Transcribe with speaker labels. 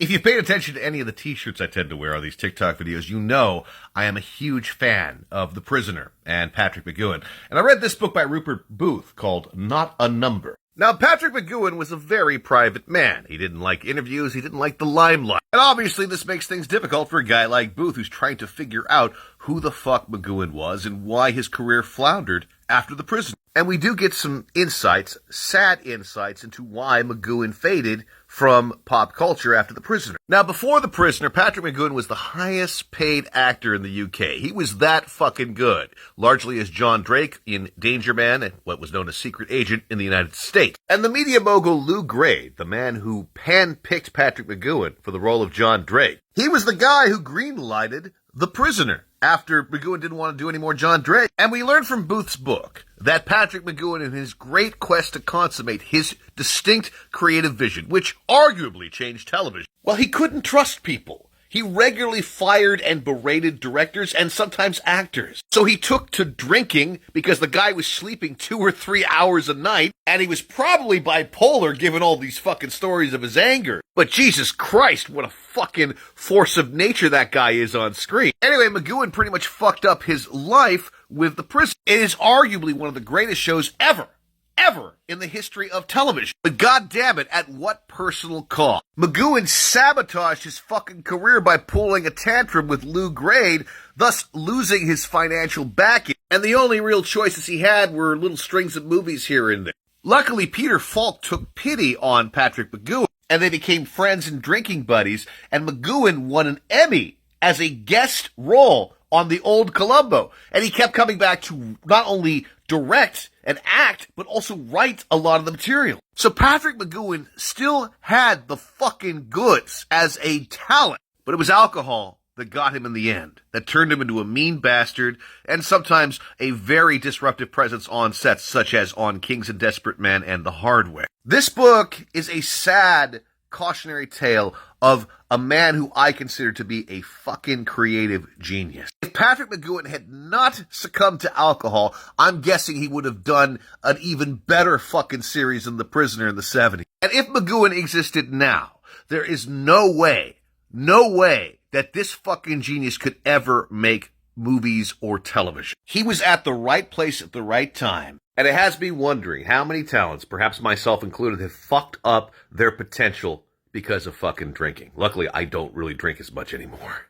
Speaker 1: If you've paid attention to any of the t-shirts I tend to wear on these TikTok videos, you know I am a huge fan of The Prisoner and Patrick McGoohan. And I read this book by Rupert Booth called Not a Number. Now, Patrick McGoohan was a very private man. He didn't like interviews, he didn't like the limelight. And obviously this makes things difficult for a guy like Booth who's trying to figure out who the fuck McGoohan was and why his career floundered after The Prisoner. And we do get some insights, sad insights, into why McGoohan faded from pop culture after The Prisoner. Now, before The Prisoner, Patrick McGoohan was the highest paid actor in the UK. He was that fucking good, largely as John Drake in Danger Man and what was known as Secret Agent in the United States. And the media mogul Lou Grade, the man who pan-picked Patrick McGoohan for the role of John Drake, he was the guy who green-lighted The Prisoner after McGoohan didn't want to do any more John Drake. And we learned from Booth's book that Patrick McGoohan, in his great quest to consummate his distinct creative vision, which arguably changed television, well, he couldn't trust people. He regularly fired and berated directors and sometimes actors. So he took to drinking because the guy was sleeping 2 or 3 hours a night, and he was probably bipolar given all these fucking stories of his anger. But Jesus Christ, what a fucking force of nature that guy is on screen. Anyway, McGoohan pretty much fucked up his life with The Prisoner. It is arguably one of the greatest shows ever in the history of television. But goddamn it, at what personal cost? McGoohan sabotaged his fucking career by pulling a tantrum with Lou Grade, thus losing his financial backing. And the only real choices he had were little strings of movies here and there. Luckily, Peter Falk took pity on Patrick McGoohan, and they became friends and drinking buddies, and McGoohan won an Emmy as a guest role on The Old Columbo. And he kept coming back to not only direct and act, but also write a lot of the material. So Patrick McGoohan still had the fucking goods as a talent, but it was alcohol that got him in the end, that turned him into a mean bastard and sometimes a very disruptive presence on sets, such as on Kings and Desperate Men and The Hard Way. This book is a sad, cautionary tale of a man who I consider to be a fucking creative genius. If Patrick McGoohan had not succumbed to alcohol, I'm guessing he would have done an even better fucking series than The Prisoner in the 70s. And if McGoohan existed now, there is no way that this fucking genius could ever make movies or television. He was at the right place at the right time. And it has me wondering how many talents, perhaps myself included, have fucked up their potential because of fucking drinking. Luckily, I don't really drink as much anymore.